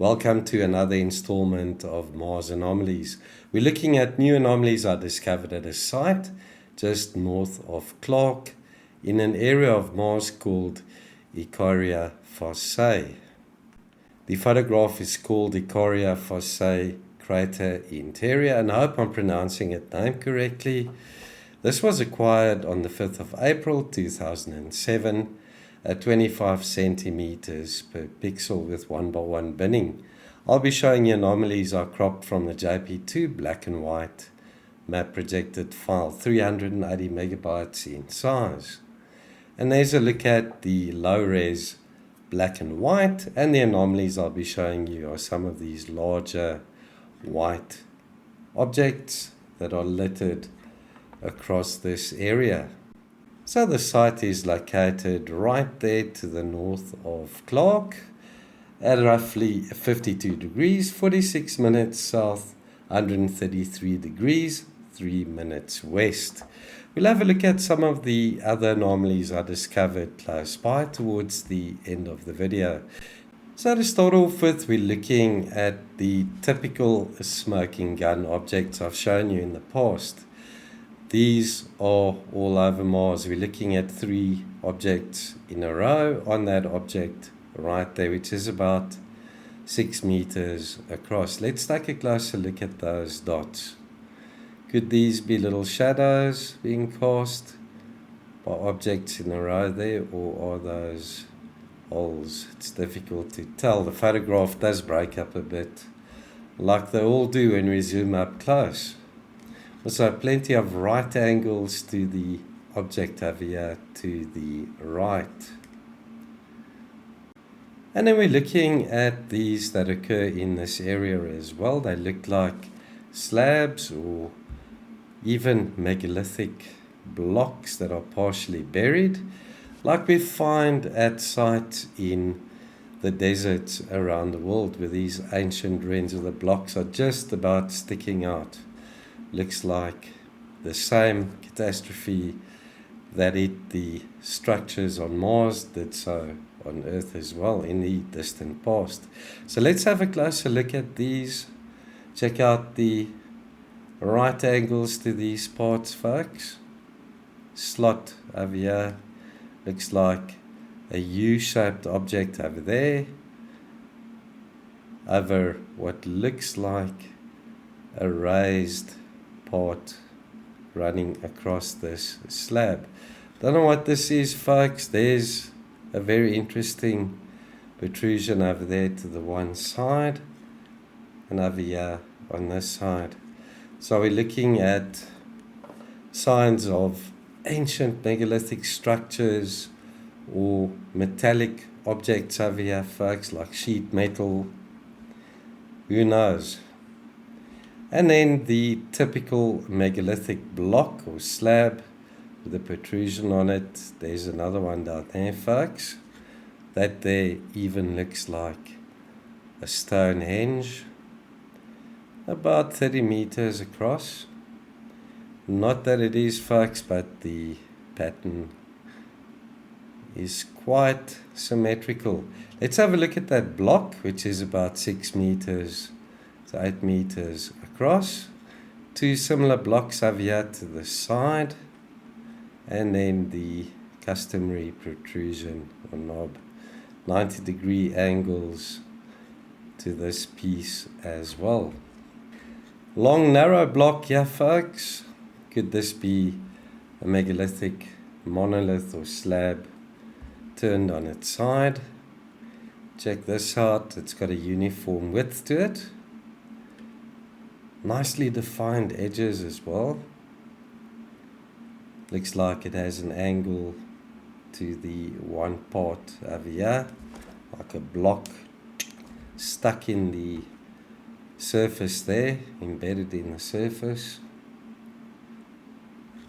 Welcome to another installment of Mars Anomalies. We're looking at new anomalies I discovered at a site just north of Clark in an area of Mars called Icaria Fossae. The photograph is called Icaria Fossae Crater Interior, and I hope I'm pronouncing it name correctly. This was acquired on the 5th of April 2007 at 25 centimeters per pixel with 1x1 binning. I'll be showing you anomalies I cropped from the JP2 black and white map projected file, 380 megabytes in size. And there's a look at the low res black and white, and the anomalies I'll be showing you are some of these larger white objects that are littered across this area. So the site is located right there to the north of Clark at roughly 52 degrees, 46 minutes south, 133 degrees, 3 minutes west. We'll have a look at some of the other anomalies I discovered close by towards the end of the video. So to start off with, we're looking at the typical smoking gun objects I've shown you in the past. These are all over Mars. We're looking at 3 objects in a row on that object right there, which is about 6 meters across. Let's take a closer look at those dots. Could these be little shadows being cast by objects in a row there, or are those holes? It's difficult to tell. The photograph does break up a bit, like they all do when we zoom up close. Also, plenty of right angles to the object over here to the right. And then we're looking at these that occur in this area as well. They look like slabs or even megalithic blocks that are partially buried, like we find at sites in the deserts around the world where these ancient ruins of the blocks are just about sticking out. Looks like the same catastrophe that hit the structures on Mars did so on Earth as well in the distant past. So let's have a closer look at these. Check out the right angles to these parts, folks. Slot over here looks like a U-shaped object over there, over what looks like a raised part running across this slab. Don't know what this is, folks. There's a very interesting protrusion over there to the one side and over here on this side. So we're looking at signs of ancient megalithic structures or metallic objects over here, folks, like sheet metal. Who knows? And then the typical megalithic block or slab with a protrusion on it. There's another one down there, folks. That there even looks like a Stonehenge, about 30 meters across. Not that it is, folks, but the pattern is quite symmetrical. Let's have a look at that block, which is about 6 meters to 8 meters across. 2 similar blocks over here to the side, and then the customary protrusion or knob, 90-degree angles to this piece as well. Long narrow block here, folks. Could this be a megalithic monolith or slab turned on its side? Check this out. It's got a uniform width to it. Nicely defined edges as well. Looks like it has an angle to the one part over here, like a block stuck in the surface there, embedded in the surface.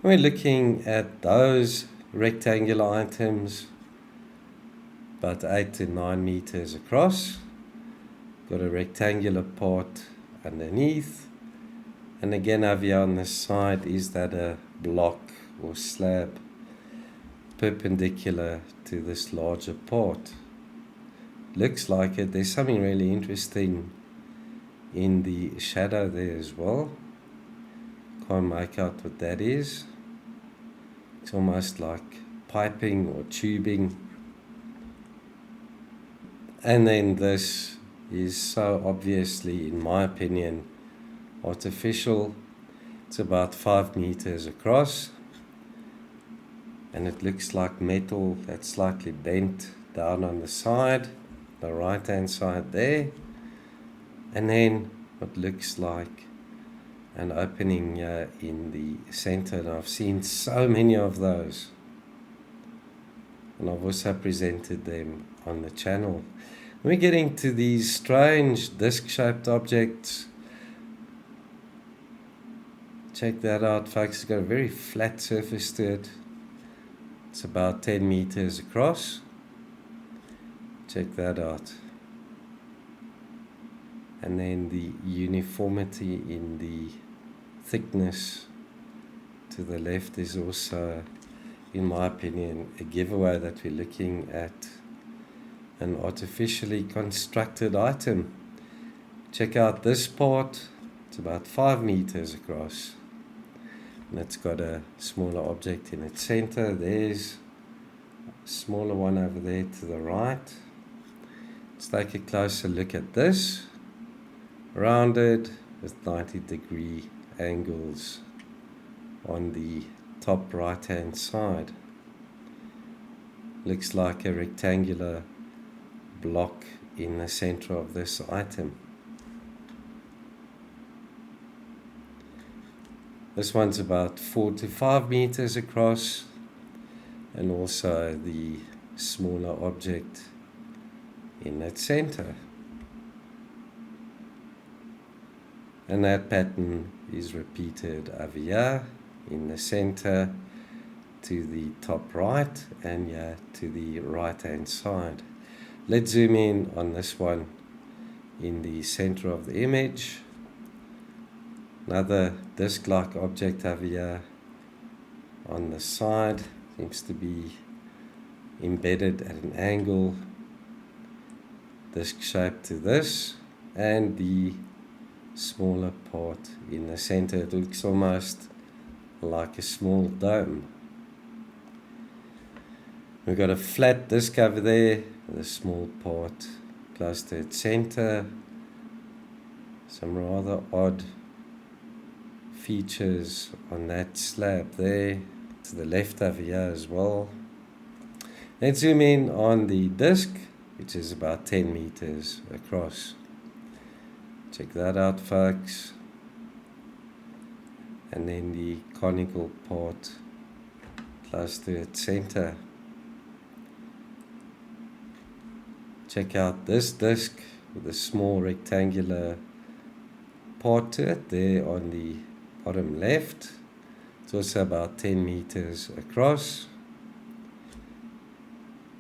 We're looking at those rectangular items, about 8 to 9 meters across. Got a rectangular part underneath. And again over here on this side, is that a block or slab perpendicular to this larger part? looks like it. There's something really interesting in the shadow there as well. Can't make out what that is. It's almost like piping or tubing. And then this is so obviously, in my opinion, artificial. It's about 5 meters across, and it looks like metal that's slightly bent down on the side, the right hand side there, and then what looks like an opening in the center. And I've seen so many of those, and I've also presented them on the channel. When we're getting to these strange disc-shaped objects, check that out, folks. It's got a very flat surface to it. It's about 10 meters across. Check that out. And then the uniformity in the thickness to the left is also, in my opinion, a giveaway that we're looking at an artificially constructed item. Check out this part. It's about 5 meters across. And it's got a smaller object in its center. There's a smaller one over there to the right. Let's take a closer look at this. Rounded with 90-degree angles on the top right hand side. Looks like a rectangular block in the center of this item. This one's about 4 to 5 meters across, and also the smaller object in its center. And that pattern is repeated over here in the center to the top right, and here to the right hand side. Let's zoom in on this one in the center of the image. Another disc-like object over here on the side, seems to be embedded at an angle, disc shape to this, and the smaller part in the center. It looks almost like a small dome. We've got a flat disc over there with a small part close to its center. Some rather odd features on that slab there, to the left over here as well. Let's zoom in on the disc, which is about 10 meters across. Check that out, folks. And then the conical part close to its center. Check out this disc with a small rectangular part to it there on the bottom left. It's also about 10 meters across.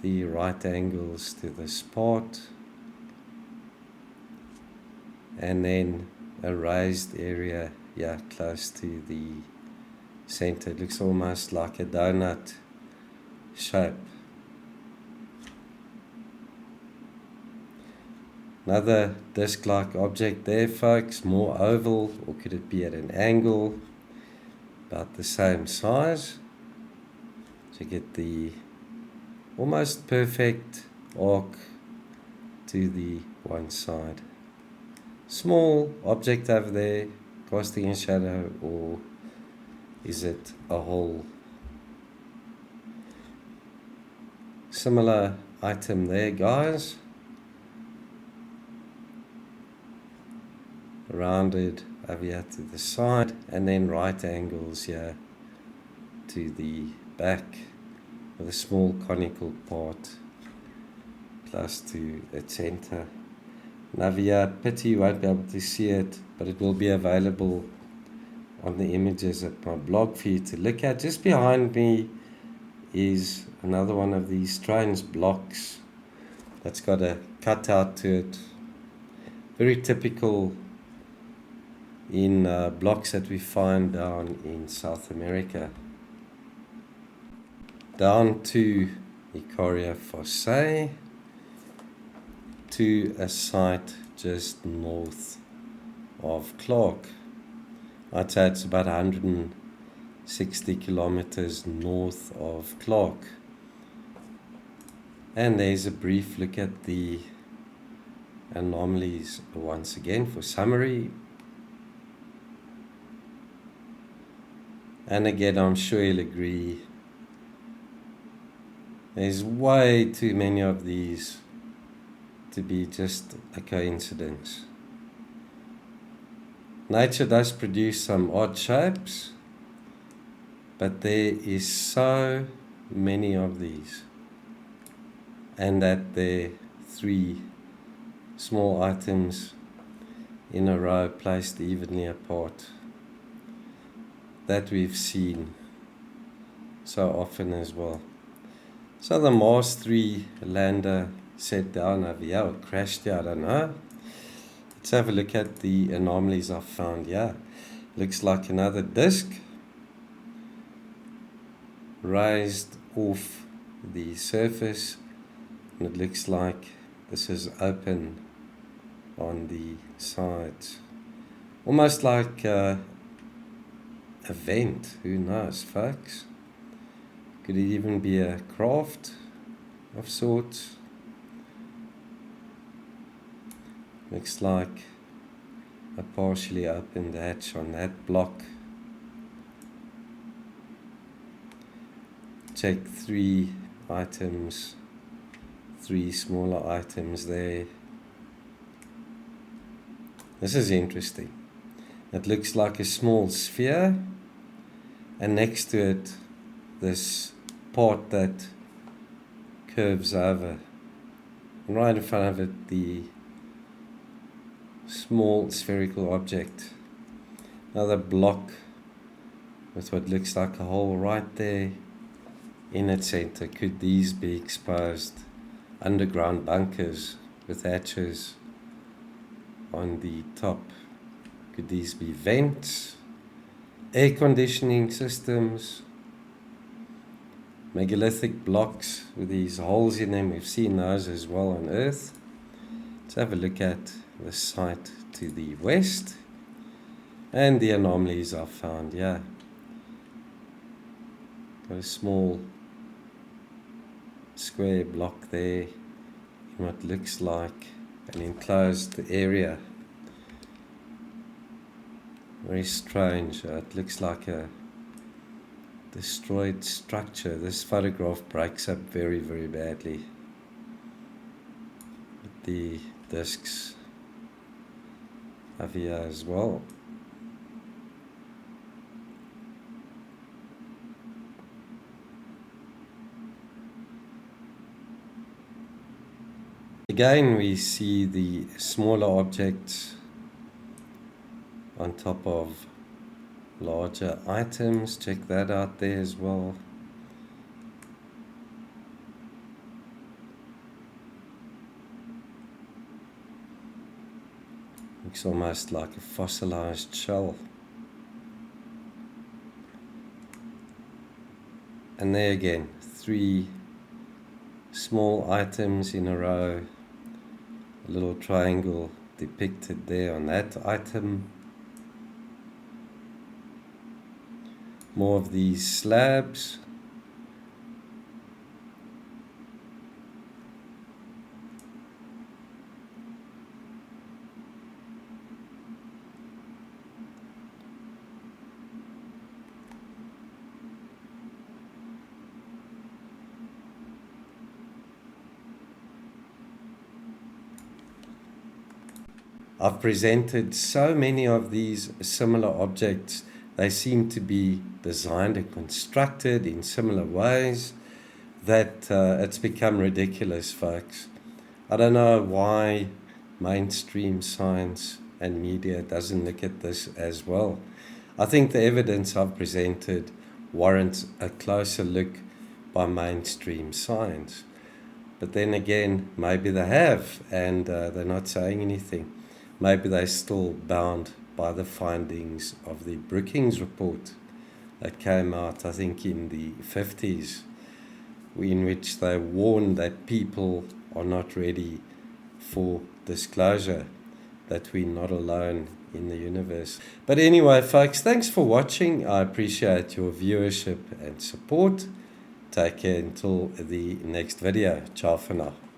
The right angles to this part, and then a raised area here close to the center. It looks almost like a donut shape. Another disc-like object there, folks, more oval, or could it be at an angle? About the same size. So you get the almost perfect arc to the one side. Small object over there, casting a shadow, or is it a hole? Similar item there, guys. Rounded over here to the side, and then right angles here to the back with a small conical part close to its center. Now here, pity you won't be able to see it, but it will be available on the images at my blog for you to look at. Just behind me is another one of these strange blocks that's got a cutout to it. Very typical in blocks that we find down in South America. Down to Icaria Fossae. to a site just north of Clark. I'd say it's about 160 kilometers north of Clark. And there's a brief look at the anomalies once again for summary. And again, I'm sure you'll agree, there's way too many of these to be just a coincidence. Nature does produce some odd shapes, but there is so many of these, and that they're 3 small items in a row placed evenly apart, that we've seen so often as well. So the Mars 3 lander set down over here, or crashed here, I don't know. Let's have a look at the anomalies I found here. Looks like another disk raised off the surface, and it looks like this is open on the sides, almost like a vent. Who knows, folks? Could it even be a craft of sorts? Looks like a partially opened hatch on that block. Check 3 items, 3 smaller items there. This is interesting. It looks like a small sphere, and next to it this part that curves over, and right in front of it the small spherical object. Another block with what looks like a hole right there in its center. Could these be exposed underground bunkers with hatches on the top? Could these be vents, air conditioning systems, megalithic blocks with these holes in them? We've seen those as well on Earth. Let's have a look at the site to the west and the anomalies I've found. Yeah, got a small square block there in what looks like an enclosed area. Very strange. It looks like a destroyed structure. This photograph breaks up very, very badly. The discs over here as well. Again, we see the smaller objects on top of larger items. Check that out there as well. Looks almost like a fossilized shell. And there again, 3 small items in a row. A little triangle depicted there on that item. More of these slabs. I've presented so many of these similar objects. They seem to be designed and constructed in similar ways that it's become ridiculous, folks. I don't know why mainstream science and media doesn't look at this as well. I think the evidence I've presented warrants a closer look by mainstream science. But then again, maybe they have, and they're not saying anything. Maybe they're still bound by the findings of the Brookings report that came out, I think, in the 50s, in which they warned that people are not ready for disclosure that we're not alone in the universe. But anyway, folks, thanks for watching. I appreciate your viewership and support. Take care until the next video. Ciao for now.